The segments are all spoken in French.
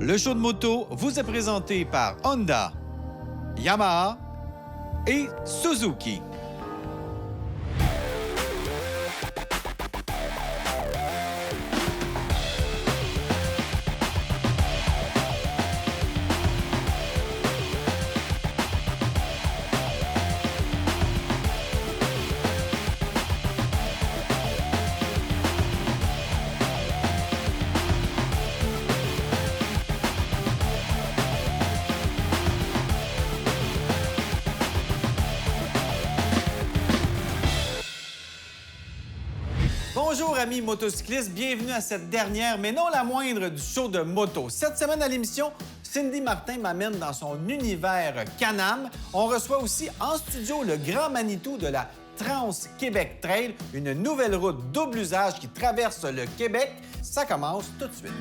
Le show de moto vous est présenté par Honda, Yamaha et Suzuki. Bonjour amis motocyclistes, bienvenue à cette dernière, mais non la moindre, du show de moto. Cette semaine à l'émission, Cindy Martin m'amène dans son univers Can-Am. On reçoit aussi en studio le grand Manitou de la Trans-Québec Trail, une nouvelle route double usage qui traverse le Québec. Ça commence tout de suite.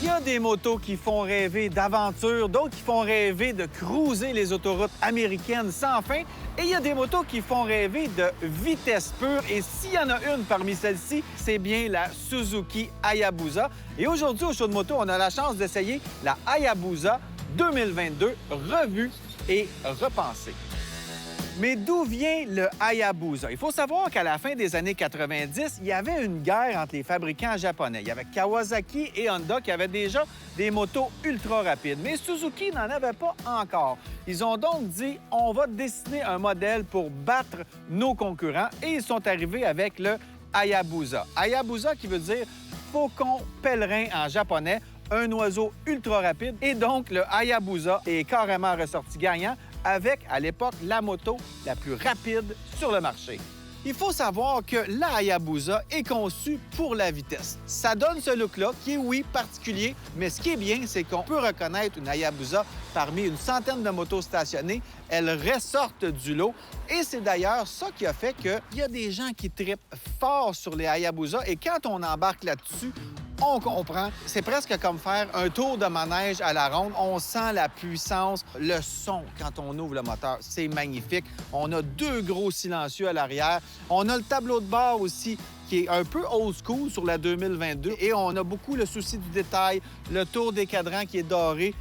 Il y a des motos qui font rêver d'aventure, d'autres qui font rêver de cruiser les autoroutes américaines sans fin. Et il y a des motos qui font rêver de vitesse pure. Et s'il y en a une parmi celles-ci, c'est bien la Suzuki Hayabusa. Et aujourd'hui, au show de moto, on a la chance d'essayer la Hayabusa 2022, revue et repensée. Mais d'où vient le Hayabusa? Il faut savoir qu'à la fin des années 90, il y avait une guerre entre les fabricants japonais. Il y avait Kawasaki et Honda qui avaient déjà des motos ultra rapides. Mais Suzuki n'en avait pas encore. Ils ont donc dit, on va dessiner un modèle pour battre nos concurrents. Et ils sont arrivés avec le Hayabusa. Hayabusa qui veut dire faucon pèlerin en japonais, un oiseau ultra rapide. Et donc, le Hayabusa est carrément ressorti gagnant avec, à l'époque, la moto la plus rapide sur le marché. Il faut savoir que la Hayabusa est conçue pour la vitesse. Ça donne ce look-là qui est, oui, particulier, mais ce qui est bien, c'est qu'on peut reconnaître une Hayabusa parmi une centaine de motos stationnées. Elles ressortent du lot. Et c'est d'ailleurs ça qui a fait qu'il y a des gens qui trippent fort sur les Hayabusa. Et quand on embarque là-dessus, on comprend. C'est presque comme faire un tour de manège à la ronde. On sent la puissance, le son quand on ouvre le moteur. C'est magnifique. On a deux gros silencieux à l'arrière. On a le tableau de bord aussi qui est un peu old school sur la 2022. Et on a beaucoup le souci du détail, le tour des cadrans qui est doré.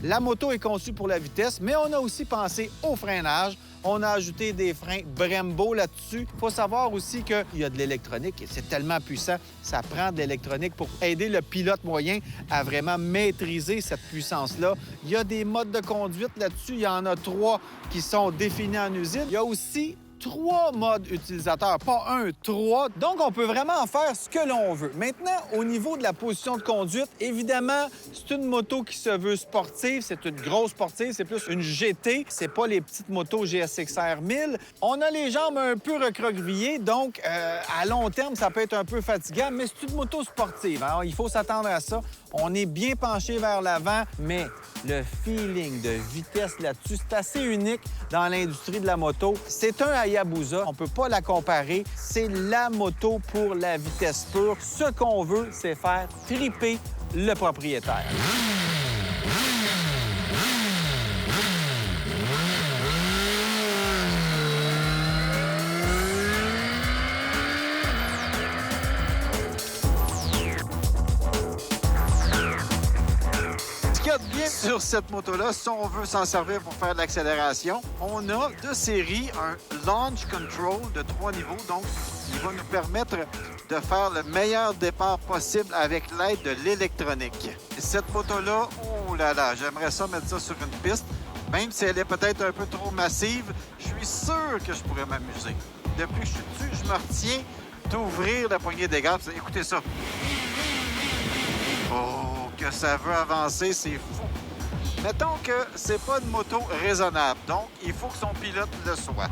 La moto est conçue pour la vitesse, mais on a aussi pensé au freinage. On a ajouté des freins Brembo là-dessus. Il faut savoir aussi qu'il y a de l'électronique et c'est tellement puissant, ça prend de l'électronique pour aider le pilote moyen à vraiment maîtriser cette puissance-là. Il y a des modes de conduite là-dessus. Il y en a 3 qui sont définis en usine. Il y a aussi 3 modes utilisateurs, pas 1, 3. Donc, on peut vraiment en faire ce que l'on veut. Maintenant, au niveau de la position de conduite, évidemment, c'est une moto qui se veut sportive. C'est une grosse sportive. C'est plus une GT. C'est pas les petites motos GSX-R 1000. On a les jambes un peu recroquevillées. Donc, à long terme, ça peut être un peu fatigant, mais c'est une moto sportive. Alors, il faut s'attendre à ça. On est bien penché vers l'avant, mais le feeling de vitesse là-dessus, c'est assez unique dans l'industrie de la moto. C'est un Hayabusa, on ne peut pas la comparer. C'est la moto pour la vitesse pure. Ce qu'on veut, c'est faire triper le propriétaire. Bien sur cette moto-là, si on veut s'en servir pour faire de l'accélération, on a de série un Launch Control de 3 niveaux, donc il va nous permettre de faire le meilleur départ possible avec l'aide de l'électronique. Cette moto-là, oh là là, j'aimerais ça mettre ça sur une piste, même si elle est peut-être un peu trop massive, je suis sûr que je pourrais m'amuser. Depuis que je suis dessus, je me retiens d'ouvrir la poignée des gaz. Écoutez ça. Oh! Que ça veut avancer, c'est fou. Mettons que c'est pas une moto raisonnable, donc il faut que son pilote le soit.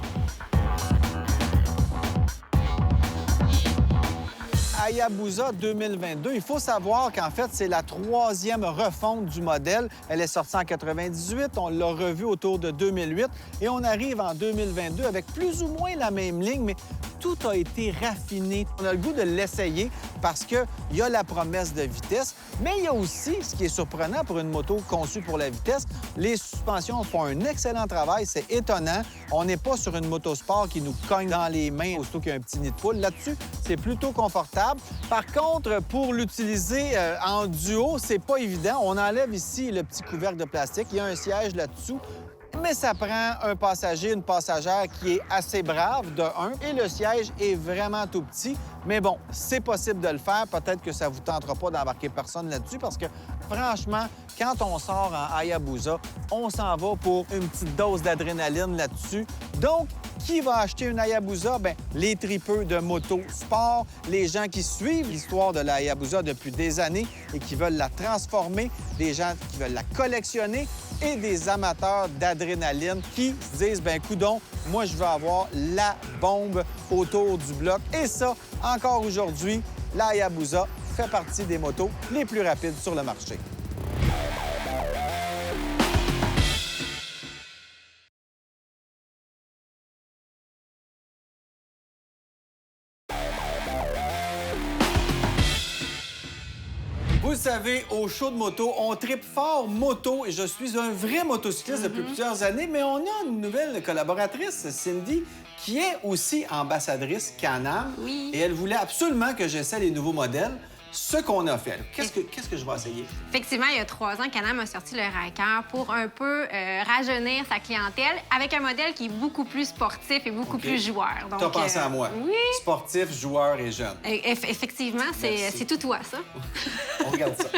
Hayabusa 2022, il faut savoir qu'en fait, c'est la 3e refonte du modèle. Elle est sortie en 98, on l'a revue autour de 2008 et on arrive en 2022 avec plus ou moins la même ligne, mais tout a été raffiné. On a le goût de l'essayer parce qu'il y a la promesse de vitesse, mais il y a aussi, ce qui est surprenant pour une moto conçue pour la vitesse, les suspensions font un excellent travail. C'est étonnant. On n'est pas sur une moto sport qui nous cogne dans les mains aussitôt qu'il y a un petit nid de poule. Là-dessus, c'est plutôt confortable. Par contre, pour l'utiliser en duo, c'est pas évident. On enlève ici le petit couvercle de plastique. Il y a un siège là-dessous. Mais ça prend un passager, une passagère qui est assez brave, de un, et le siège est vraiment tout petit. Mais bon, c'est possible de le faire. Peut-être que ça vous tentera pas d'embarquer personne là-dessus parce que, franchement, quand on sort en Hayabusa, on s'en va pour une petite dose d'adrénaline là-dessus. Donc, qui va acheter une Hayabusa? Bien, les tripeux de moto sport, les gens qui suivent l'histoire de la Hayabusa depuis des années et qui veulent la transformer, des gens qui veulent la collectionner et des amateurs d'adrénaline qui se disent, bien, coudonc, moi, je veux avoir la bombe autour du bloc. Et ça, encore aujourd'hui, la Hayabusa fait partie des motos les plus rapides sur le marché. Vous le savez, au show de moto, on tripe fort moto et je suis un vrai motocycliste depuis plusieurs années, mais on a une nouvelle collaboratrice, Cindy, qui est aussi ambassadrice Can-Am. Oui. Et elle voulait absolument que j'essaie les nouveaux modèles. Ce qu'on a fait. Qu'est-ce que je vais essayer? Effectivement, il y a 3 ans, Can-Am a sorti le Ryker pour un peu rajeunir sa clientèle avec un modèle qui est beaucoup plus sportif et beaucoup plus joueur. Tu as pensé à moi. Oui. Sportif, joueur et jeune. Effectivement, c'est tout toi, ça. On regarde ça.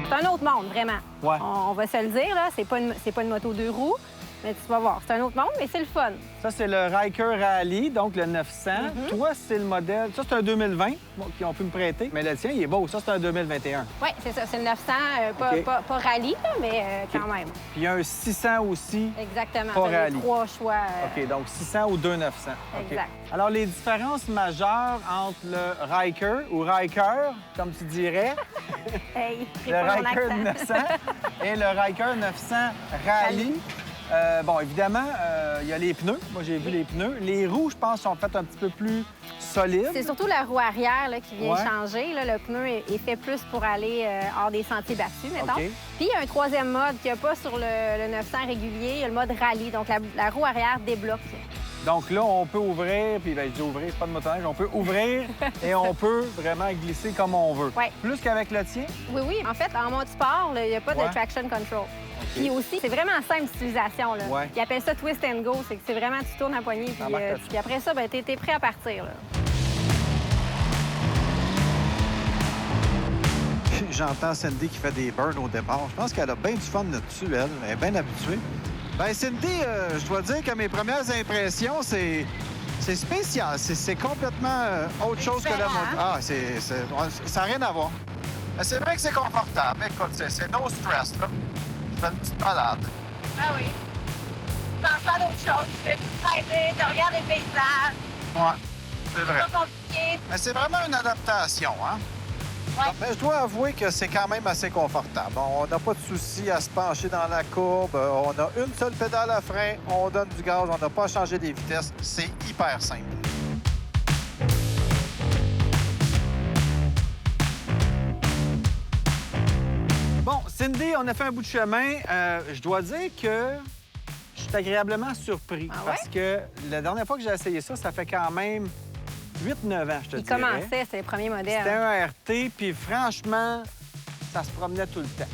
C'est un autre monde, vraiment. Ouais. On va se le dire, là. C'est pas une moto 2 roues, mais tu vas voir. C'est un autre monde, mais c'est le fun. Ça, c'est le Ryker Rally, donc le 900. Toi, c'est le modèle... Ça, c'est un 2020 qui ont pu me prêter. Mais le tien, il est beau. Ça, c'est un 2021. Oui, c'est ça. C'est le 900, OK. pas rallye, là, mais quand même. Puis il y a un 600 aussi. Exactement. Pas T'as rallye. les 3 choix. OK, donc 600 ou 2900. OK. Exact. Alors, les différences majeures entre le Ryker ou Ryker, comme tu dirais, Hey, le Ryker 900 et le Ryker 900 Rally. Bon, évidemment, il y a les pneus. Moi, j'ai vu les pneus. Les roues, je pense, sont faites un petit peu plus solides. C'est surtout la roue arrière là, qui vient Ouais. changer. Là. Le pneu est fait plus pour aller hors des sentiers battus, mettons. OK. Puis il y a un troisième mode qu'il n'y a pas sur le 900 régulier, il y a le mode rallye. Donc la roue arrière débloque. Donc là, on peut ouvrir, puis ben, je dis ouvrir, c'est pas de motoneige, on peut ouvrir et on peut vraiment glisser comme on veut. Ouais. Plus qu'avec le tien? Oui, oui. En fait, en mode sport, là, il n'y a pas Ouais. de traction control. Puis aussi, c'est vraiment simple d'utilisation. Là. Ouais. Ils appellent ça twist and go. C'est que c'est vraiment, tu tournes la poignée, puis, Embarque là-dessus. puis après ça, ben, t'es prêt à partir. Là. J'entends Cindy qui fait des burns au départ. Je pense qu'elle a bien du fun là-dessus, elle. Elle est bien habituée. Bien, Cindy, je dois dire que mes premières impressions, c'est spécial. C'est complètement autre chose que la moto. Ah, ça n'a rien à voir. Mais c'est vrai que c'est confortable. Écoute, c'est no stress, là. Je fais une petite balade. Ah oui. Tu penses pas d'autre chose. Tu fais tout traiter, tu regardes les paysages. Ouais, c'est vrai. C'est pas compliqué. Mais c'est vraiment une adaptation, hein? Ouais. Mais je dois avouer que c'est quand même assez confortable. On n'a pas de souci à se pencher dans la courbe. On a une seule pédale à frein, on donne du gaz, on n'a pas à changer les vitesses. C'est hyper simple. Bon, Cindy, on a fait un bout de chemin. Je dois dire que je suis agréablement surpris. Ah ouais? Parce que la dernière fois que j'ai essayé ça, ça fait quand même 8-9 ans, je te Il dirais. commençait, c'est les premiers modèles. C'était un RT, puis franchement, ça se promenait tout le temps.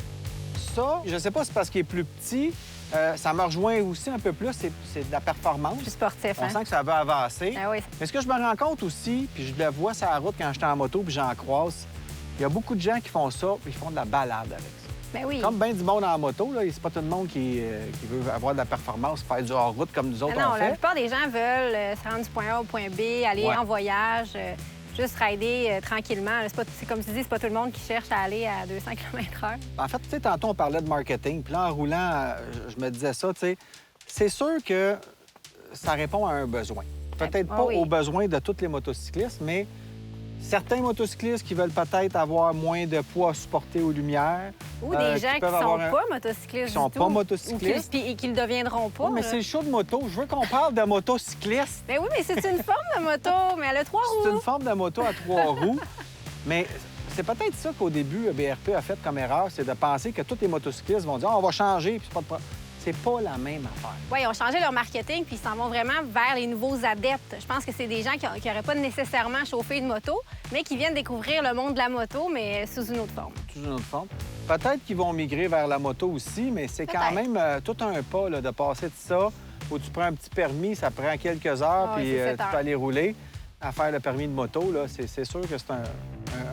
Ça, je sais pas si c'est parce qu'il est plus petit, ça me rejoint aussi un peu plus, c'est de la performance. Plus sportif, On hein? sent que ça va avancer. Ah oui. Mais ce que je me rends compte aussi, puis je le vois sur la route quand j'étais en moto, puis j'en croise, il y a beaucoup de gens qui font ça, puis ils font de la balade avec ça. Ben oui. Comme bien du monde en moto, là, c'est pas tout le monde qui veut avoir de la performance, faire du hors-route comme nous autres Ah non, on la fait. plupart des gens veulent se rendre du point A au point B, aller Ouais. en voyage, juste rider tranquillement. C'est comme tu dis, c'est pas tout le monde qui cherche à aller à 200 km/h. En fait, tu sais, tantôt, on parlait de marketing. Puis là, en roulant, je me disais ça, tu sais, c'est sûr que ça répond à un besoin. Peut-être Ah pas oui. aux besoins de tous les motocyclistes, mais certains motocyclistes qui veulent peut-être avoir moins de poids à supporter aux lumières. Ou des gens qui peuvent sont avoir pas motocyclistes qui sont du pas tout, motocyclistes. et qui le deviendront pas. Oui, mais là. c'est le show de moto. Je veux qu'on parle de motocyclistes. Ben oui, mais c'est une forme de moto, mais elle a 3 C'est roues. une forme de moto à 3 roues. Mais c'est peut-être ça qu'au début, BRP a fait comme erreur, c'est de penser que tous les motocyclistes vont dire on va changer, puis c'est pas de problème. C'est pas la même affaire. Oui, ils ont changé leur marketing puis ils s'en vont vraiment vers les nouveaux adeptes. Je pense que c'est des gens qui n'auraient pas nécessairement chauffé une moto, mais qui viennent découvrir le monde de la moto, mais sous une autre forme. Sous une autre forme. Peut-être qu'ils vont migrer vers la moto aussi, mais c'est quand même tout un pas là, de passer de ça, où tu prends un petit permis, ça prend quelques heures, Ah puis oui, c'est 7 tu heures. peux aller rouler. À faire le permis de moto, là, c'est sûr que c'est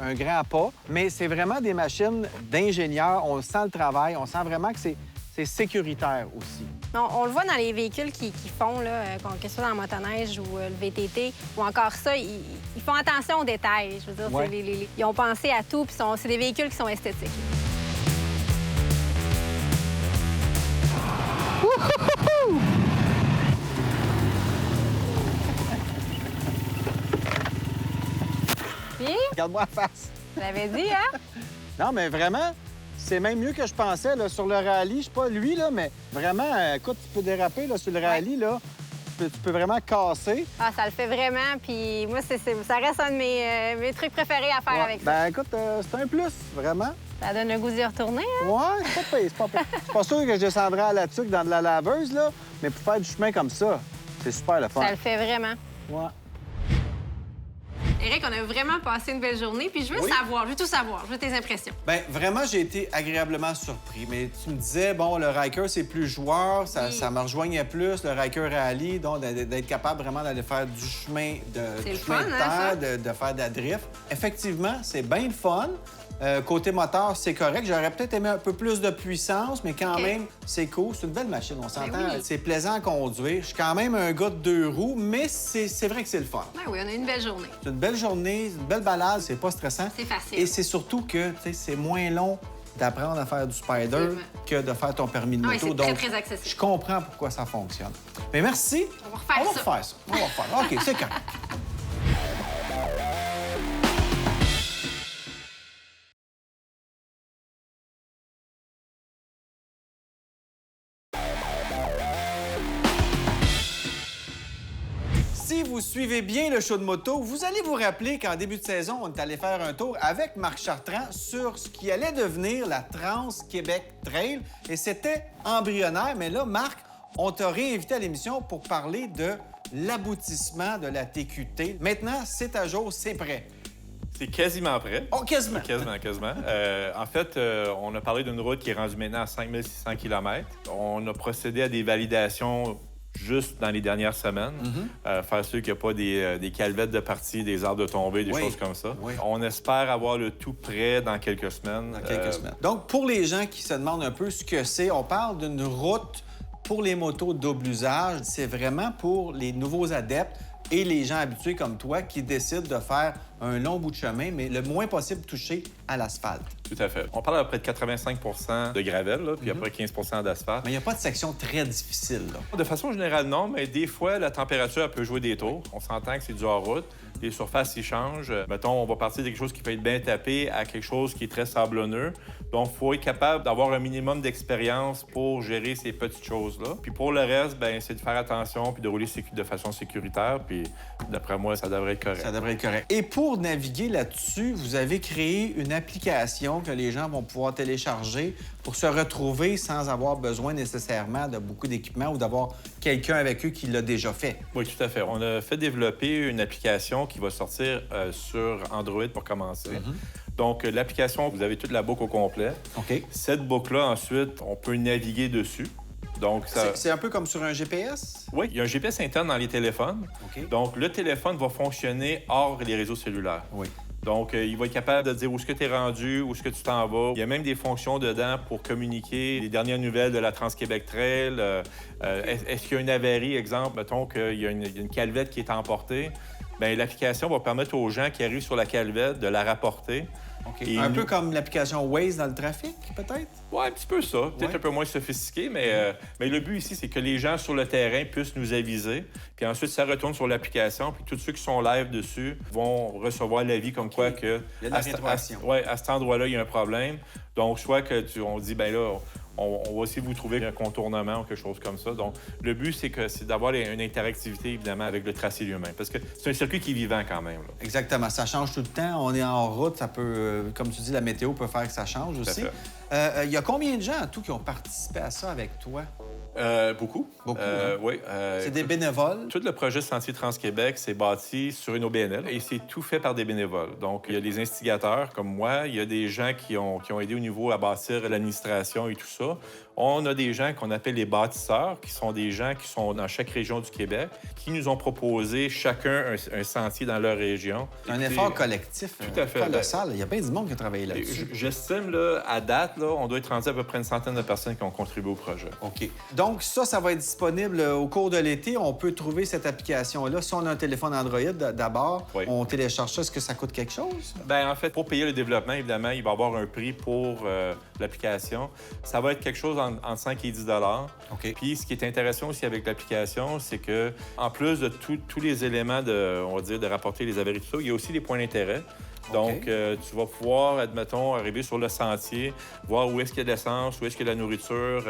un grand pas. Mais c'est vraiment des machines d'ingénieurs. On sent le travail, on sent vraiment que c'est sécuritaire aussi. On le voit dans les véhicules qui font, là, que ce soit dans le motoneige ou le VTT, ou encore ça, ils font attention aux détails. Je veux dire, Ouais. ils ont pensé à tout, puis c'est des véhicules qui sont esthétiques. Puis, Regarde-moi la face. je l'avais dit, hein? Non, mais vraiment, c'est même mieux que je pensais. Là, sur le rallye, je sais pas lui, là, mais vraiment, écoute, tu peux déraper là, sur le rallye, là. Tu peux vraiment casser. Ah, ça le fait vraiment, puis moi, ça reste un de mes trucs préférés à faire Ouais. avec ça. Ben écoute, c'est un plus, vraiment. Ça donne le goût d'y retourner, hein? Ouais, c'est pas pire, c'est pas pire. Je suis pas sûr que je descendrais à la tuque dans de la laveuse, là, mais pour faire du chemin comme ça, c'est super le fun. Ça le fait vraiment. Ouais. Éric, on a vraiment passé une belle journée, puis je veux savoir, je veux tout savoir, je veux tes impressions. Bien, vraiment, j'ai été agréablement surpris. Mais tu me disais, bon, le Ryker, c'est plus joueur, ça me rejoignait plus, le Ryker Rally, donc d'être capable vraiment d'aller faire du chemin C'est du le chemin fun, de hein, terre, ça? de faire de la drift. Effectivement, c'est bien le fun. Côté moteur, c'est correct. J'aurais peut-être aimé un peu plus de puissance, mais quand OK. même, c'est cool. C'est une belle machine, on s'entend. oui. C'est plaisant à conduire. Je suis quand même un gars de 2 roues, mais c'est vrai que c'est le fun. Ben oui, on a eu une belle journée. C'est une belle journée, une belle balade, c'est pas stressant. C'est facile. Et c'est surtout que, tu sais, c'est moins long d'apprendre à faire du spider Effectivement. que de faire ton permis de Ah moto. oui, c'est très, Donc, très accessible. je comprends pourquoi ça fonctionne. Mais merci. On va refaire ça. refaire ça. On va refaire. OK, c'est correct. Si vous suivez bien le show de moto, vous allez vous rappeler qu'en début de saison, on est allé faire un tour avec Marc Chartrand sur ce qui allait devenir la Trans-Québec Trail. Et c'était embryonnaire. Mais là, Marc, on t'a réinvité à l'émission pour parler de l'aboutissement de la TQT. Maintenant, c'est à jour, c'est prêt. C'est quasiment prêt. Oh, quasiment! Quasiment. En fait, on a parlé d'une route qui est rendue maintenant à 5600 km. On a procédé à des validations juste dans les dernières semaines. Faire sûr qu'il n'y a pas des calvettes de partie, des arbres de tombée, des Oui. choses comme ça. Oui. On espère avoir le tout prêt dans quelques semaines. Dans quelques semaines. Donc, pour les gens qui se demandent un peu ce que c'est, on parle d'une route pour les motos double usage. C'est vraiment pour les nouveaux adeptes et les gens habitués comme toi qui décident de faire un long bout de chemin, mais le moins possible touché à l'asphalte. Tout à fait. On parle à peu près de 85 de gravel, là, puis après 15 d'asphalte. Mais il n'y a pas de section très difficile, là. De façon générale, non, mais des fois, la température elle peut jouer des tours. On s'entend que c'est du hors-route. Les surfaces, ils changent. Mettons, on va partir de quelque chose qui peut être bien tapé à quelque chose qui est très sablonneux. Donc, il faut être capable d'avoir un minimum d'expérience pour gérer ces petites choses-là. Puis pour le reste, ben c'est de faire attention puis de rouler de façon sécuritaire. Puis d'après moi, ça devrait être correct. Ça devrait être correct. Et pour naviguer là-dessus, vous avez créé une application que les gens vont pouvoir télécharger pour se retrouver sans avoir besoin nécessairement de beaucoup d'équipement ou d'avoir quelqu'un avec eux qui l'a déjà fait. Oui, tout à fait. On a fait développer une application qui va sortir sur Android pour commencer. Donc, l'application, vous avez toute la boucle au complet. OK. Cette boucle-là, ensuite, on peut naviguer dessus. Donc, ça... C'est un peu comme sur un GPS? Oui, il y a un GPS interne dans les téléphones. OK. Donc, le téléphone va fonctionner hors les réseaux cellulaires. Oui. Donc, il va être capable de dire où est-ce que tu es rendu, où est-ce que tu t'en vas. Il y a même des fonctions dedans pour communiquer les dernières nouvelles de la Trans-Québec Trail. Est-ce qu'il y a une avarie, exemple, mettons qu'il y a une calvette qui est emportée. Bien, l'application va permettre aux gens qui arrivent sur la calvette de la rapporter. OK. Et Un nous- peu comme l'application Waze dans le trafic, peut-être? Oui, un petit peu ça. Peut-être Ouais. un peu moins sophistiqué, mais le but ici, c'est que les gens sur le terrain puissent nous aviser. Puis ensuite, ça retourne sur l'application. Puis tous ceux qui sont live dessus vont recevoir l'avis comme quoi que... Il y a de la rétroaction. Oui, à cet endroit-là, il y a un problème. Donc, soit que on dit, ben là, on va essayer de vous trouver un contournement ou quelque chose comme ça. Donc, le but, c'est d'avoir une interactivité, évidemment, avec le tracé lui-même. Parce que c'est un circuit qui est vivant quand même. Là. Exactement. Ça change tout le temps. On est en route. Ça peut, comme tu dis, la météo peut faire que ça change aussi. Il y a combien de gens en tout qui ont participé à ça avec toi? Beaucoup. Beaucoup, hein? Oui. C'est des bénévoles? Tout le projet Sentier Trans-Québec s'est bâti sur une OBNL et c'est tout fait par des bénévoles. Donc, il y a des instigateurs comme moi, il y a des gens qui ont aidé au niveau à bâtir l'administration et tout ça. On a des gens qu'on appelle les bâtisseurs, qui sont des gens qui sont dans chaque région du Québec, qui nous ont proposé chacun un sentier dans leur région. Un effort collectif Tout à fait. colossal. Il y a bien du monde qui a travaillé là-dessus. J'estime, là, à date, là, on doit être rendu à peu près une centaine de personnes qui ont contribué au projet. OK. Donc, ça va être disponible au cours de l'été. On peut trouver cette application-là. Si on a un téléphone Android, d'abord, Oui. on télécharge ça. Est-ce que ça coûte quelque chose? Bien, en fait, pour payer le développement, évidemment, il va y avoir un prix pour l'application. Ça va être quelque chose entre 5 et 10 OK. Puis, ce qui est intéressant aussi avec l'application, c'est que en plus de tous les éléments on va dire, de rapporter les avaries, tout ça, il y a aussi des points d'intérêt. Donc, tu vas pouvoir, admettons, arriver sur le sentier, voir où est-ce qu'il y a de l'essence, où est-ce qu'il y a de la nourriture,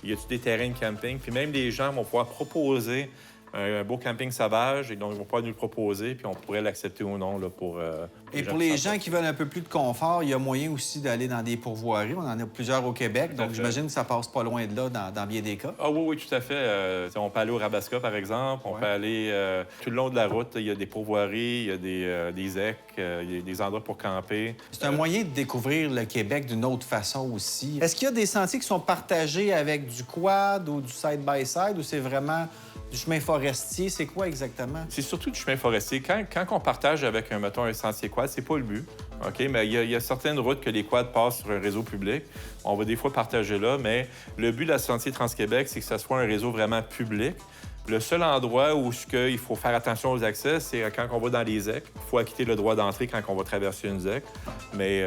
y a-t-il des terrains de camping. Puis même les gens vont pouvoir proposer un beau camping sauvage, et donc ils vont pouvoir nous le proposer, puis on pourrait l'accepter ou non là, pour Et pour les gens qui veulent un peu plus de confort, il y a moyen aussi d'aller dans des pourvoiries. On en a plusieurs au Québec, donc j'imagine que ça passe pas loin de là dans bien des cas. Ah oui, tout à fait. On peut aller au Rabasca, par exemple. On peut aller tout le long de la route. Il y a des pourvoiries, il y a des ecs, il y a des endroits pour camper. C'est un moyen de découvrir le Québec d'une autre façon aussi. Est-ce qu'il y a des sentiers qui sont partagés avec du quad ou du side-by-side ou c'est vraiment du chemin forestier? C'est quoi exactement? C'est surtout du chemin forestier. Quand on partage avec, mettons, un sentier quad, c'est pas le but. OK? Mais il y a certaines routes que les quads passent sur un réseau public. On va des fois partager là, mais le but de la Sentier Trans-Québec, c'est que ce soit un réseau vraiment public. Le seul endroit où il faut faire attention aux accès, c'est quand on va dans les ZEC. Il faut acquitter le droit d'entrée quand on va traverser une ZEC. Mais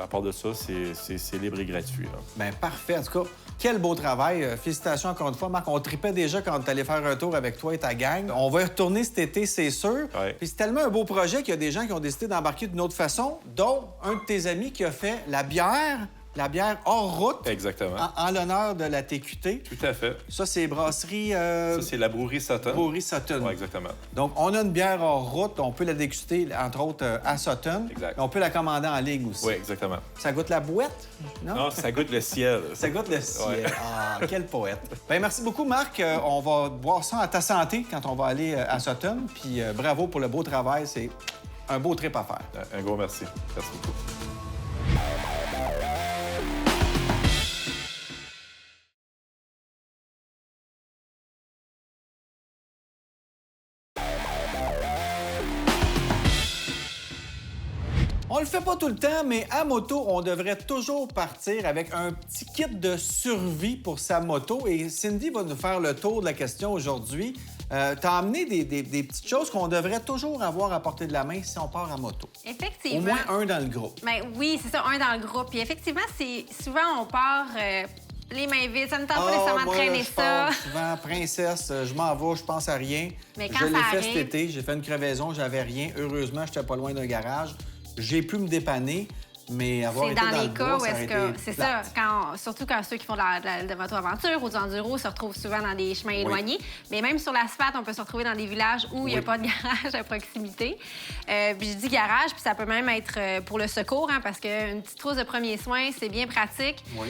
à part de ça, c'est libre et gratuit. Là. Bien, parfait. En tout cas, quel beau travail. Félicitations encore une fois, Marc. On tripait déjà quand tu allais faire un tour avec toi et ta gang. On va y retourner cet été, c'est sûr. Ouais. Puis c'est tellement un beau projet qu'il y a des gens qui ont décidé d'embarquer d'une autre façon, dont un de tes amis qui a fait la bière hors route. Exactement. En l'honneur de la TQT. Tout à fait. Ça, c'est brasserie... Ça, c'est la Brouerie Sutton. Brouerie Sutton. Oui, exactement. Donc, on a une bière hors route. On peut la déguster, entre autres, à Sutton. Exact. On peut la commander en ligne aussi. Oui, exactement. Ça goûte la boîte? Non? Non, ça goûte le ciel. Ça goûte le ciel. Ouais. Ah, quel poète. Bien, merci beaucoup, Marc. On va boire ça à ta santé quand on va aller à Sutton. Puis bravo pour le beau travail. C'est un beau trip à faire. Un gros merci. Merci beaucoup. On le fait pas tout le temps, mais à moto, on devrait toujours partir avec un petit kit de survie pour sa moto. Et Cindy va nous faire le tour de la question aujourd'hui. T'as amené des petites choses qu'on devrait toujours avoir à portée de la main si on part à moto. Effectivement. Au moins un dans le groupe. Ben oui, c'est ça, un dans le groupe. Puis effectivement, c'est souvent on part les mains vides. Ça ne tente pas nécessairement de moi, traîner je ça. pars souvent, princesse, je m'en vais, je pense à rien. Mais quand je l'ai ça fait arrive- cet été, j'ai fait une crevaison, j'avais rien. Heureusement, j'étais pas loin d'un garage. J'ai pu me dépanner, mais avoir C'est été dans les le cas bois, où ça est-ce aurait que. été C'est plate. ça, surtout quand ceux qui font de la moto-aventure ou du enduro se retrouvent souvent dans des chemins éloignés. Mais même sur l'asphalte, on peut se retrouver dans des villages où il n'y a Oui. pas de garage à proximité. Puis je dis garage, puis ça peut même être pour le secours, hein, parce qu'une petite trousse de premiers soins, c'est bien pratique. Oui.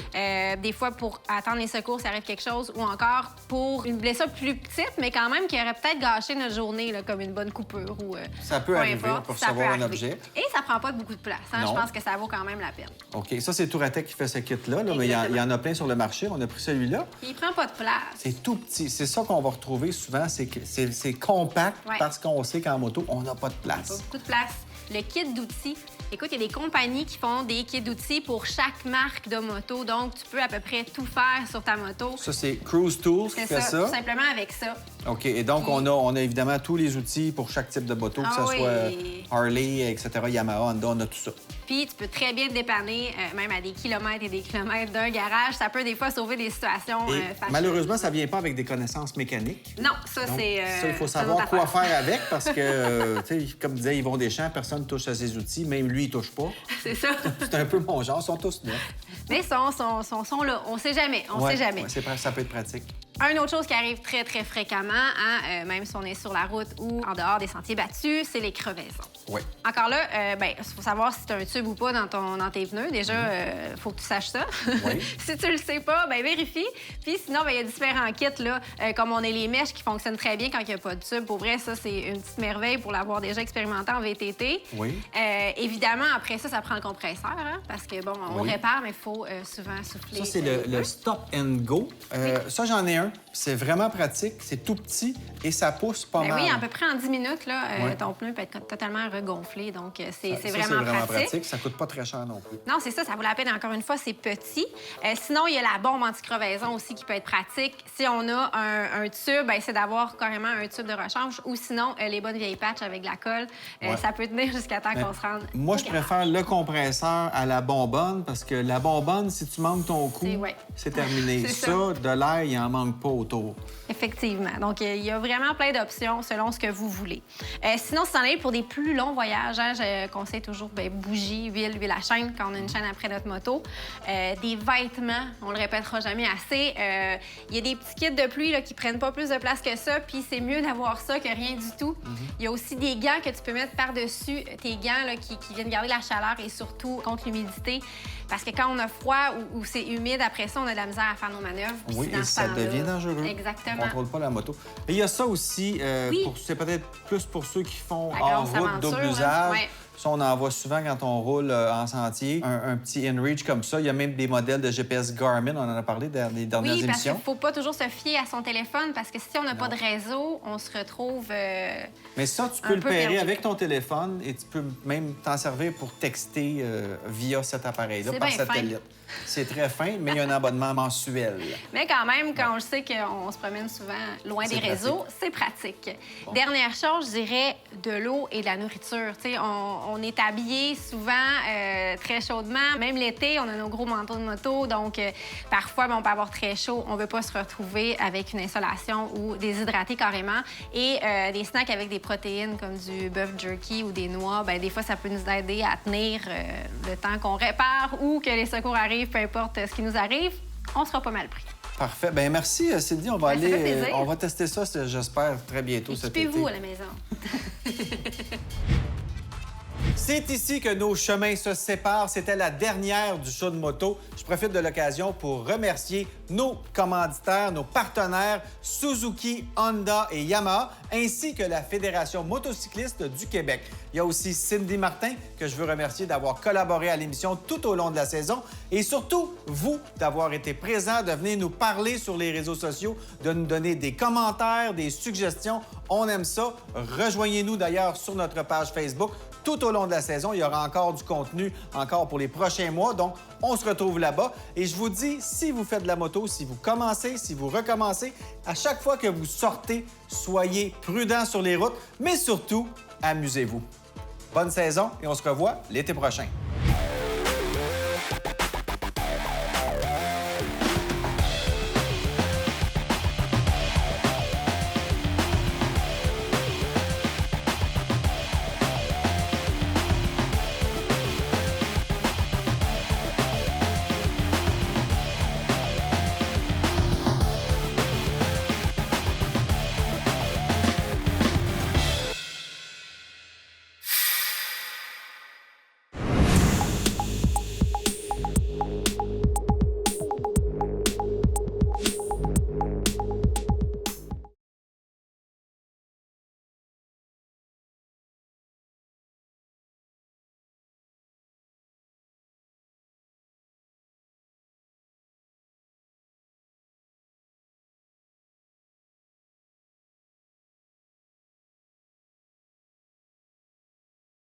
Des fois, pour attendre les secours, ça arrive quelque chose, ou encore pour une blessure plus petite, mais quand même qui aurait peut-être gâché notre journée, là, comme une bonne coupure ou. Ça peut peu arriver importe, pour ça recevoir peut un arriver. objet. Et ça prend pas beaucoup de place. Hein? Non. Je pense que ça vaut quand même la peine. OK, ça, c'est Touratech qui fait ce kit-là, là, mais il y en a plein sur le marché. On a pris celui-là. Il prend pas de place. C'est tout petit. C'est ça qu'on va retrouver souvent, c'est que c'est compact Ouais. parce qu'on sait qu'en moto, on n'a pas de Pas place. beaucoup de place. Le kit d'outils. Écoute, il y a des compagnies qui font des kits d'outils pour chaque marque de moto. Donc, tu peux à peu près tout faire sur ta moto. Ça, c'est Cruise Tools qui C'est fait ça, ça. tout simplement avec ça. OK, et donc on a évidemment tous les outils pour chaque type de moto, que Ah ce oui. soit Harley, etc., Yamaha, Honda, on a tout ça. Puis tu peux très bien te dépanner, même à des kilomètres et des kilomètres d'un garage. Ça peut des fois sauver des situations Et fâcheuses. malheureusement, ça vient pas avec des connaissances mécaniques. Non, ça, Donc, c'est... ça, il faut c'est une savoir autre quoi affaire. faire avec parce que, tu sais, comme disait Yvon Deschamps, personne ne touche à ses outils, même lui, il touche pas. C'est ça. C'est un peu mon genre, ils sont tous neufs. Mais ils sont là. On sait jamais. On Ouais, sait jamais. ouais, ça peut être pratique. Une autre chose qui arrive très, très fréquemment, hein, même si on est sur la route ou en dehors des sentiers battus, c'est les crevaisons. Oui. Encore là, il faut savoir si tu as un tube ou pas dans tes pneus. Déjà, faut que tu saches ça. Oui. Si tu le sais pas, vérifie. Puis sinon, il y a différents kits, là, comme on a les mèches qui fonctionnent très bien quand il n'y a pas de tube. Pour vrai, ça, c'est une petite merveille pour l'avoir déjà expérimenté en VTT. Oui. Évidemment, après ça prend le compresseur, hein, parce que, bon, on Oui. répare, mais il faut souvent souffler. Ça, c'est le stop and go. Oui. Ça, j'en ai un. C'est vraiment pratique. C'est tout petit et ça pousse pas mal. Oui, à peu près en 10 minutes, là, Ouais. ton pneu peut être totalement regonflé. Donc, c'est Ça, vraiment pratique. Ça coûte pas très cher non plus. Non, c'est ça vaut la peine. Encore une fois, c'est petit. Sinon, il y a la bombe anti-crevaison aussi qui peut être pratique. Si on a un tube, c'est d'avoir carrément un tube de rechange ou sinon, les bonnes vieilles patchs avec de la colle. Ouais. Ça peut tenir jusqu'à temps qu'on se rende. Moi, au je garage. préfère le compresseur à la bonbonne parce que la bonbonne, si tu manques ton coup, Ouais. c'est terminé. C'est ça, de l'air, il en manque pas autour. Effectivement. Donc, il y a vraiment plein d'options selon ce que vous voulez. Sinon, si vous en allez pour des plus longs voyages, hein, je conseille toujours bougies, huile à chaîne quand on a une chaîne après notre moto. Des vêtements, on le répétera jamais assez. Il y a des petits kits de pluie là, qui prennent pas plus de place que ça, puis c'est mieux d'avoir ça que rien du tout. Il y a aussi des gants que tu peux mettre par-dessus tes gants là, qui viennent garder la chaleur et surtout contre l'humidité. Parce que quand on a froid ou c'est humide, après ça, on a de la misère à faire nos manœuvres. Puis Oui, c'est dans et ce ça temps-là. devient dangereux. Exactement. On ne contrôle pas la moto. Et il y a ça aussi, Oui. c'est peut-être plus pour ceux qui font La hors grosse route, aventure, double là. usage. Ouais. Ça, on en voit souvent quand on roule en sentier. Un petit InReach comme ça. Il y a même des modèles de GPS Garmin, on en a parlé dans les dernières Oui, parce qu'il émissions. ne faut pas toujours se fier à son téléphone parce que si on n'a pas de réseau, on se retrouve... Mais ça, tu peux un le peu pairer perdu. avec ton téléphone et tu peux même t'en servir pour texter via cet appareil-là C'est par bien fin. satellite. C'est très fin, mais il y a un abonnement mensuel. Mais quand même, quand on le sait qu'on se promène souvent loin C'est des réseaux, c'est pratique. Dernière chose, je dirais de l'eau et de la nourriture. Tu sais, on est habillé souvent très chaudement. Même l'été, on a nos gros manteaux de moto. Donc, parfois, on peut avoir très chaud. On ne veut pas se retrouver avec une insolation ou déshydraté carrément. Et des snacks avec des protéines comme du bœuf jerky ou des noix, des fois, ça peut nous aider à tenir le temps qu'on répare ou que les secours arrivent, peu importe ce qui nous arrive, on sera pas mal pris. Parfait. Bien, merci, Sylvie. On va Ça fait plaisir. on va tester ça, j'espère, très bientôt cet été. Équipez-vous à la maison. C'est ici que nos chemins se séparent. C'était la dernière du show de moto. Je profite de l'occasion pour remercier nos commanditaires, nos partenaires Suzuki, Honda et Yamaha, ainsi que la Fédération motocycliste du Québec. Il y a aussi Cindy Martin, que je veux remercier d'avoir collaboré à l'émission tout au long de la saison. Et surtout, vous, d'avoir été présents, de venir nous parler sur les réseaux sociaux, de nous donner des commentaires, des suggestions. On aime ça. Rejoignez-nous d'ailleurs sur notre page Facebook. Tout au long de la saison, il y aura encore du contenu, encore pour les prochains mois. Donc, on se retrouve là-bas. Et je vous dis, si vous faites de la moto, si vous commencez, si vous recommencez, à chaque fois que vous sortez, soyez prudents sur les routes, mais surtout, amusez-vous. Bonne saison et on se revoit l'été prochain.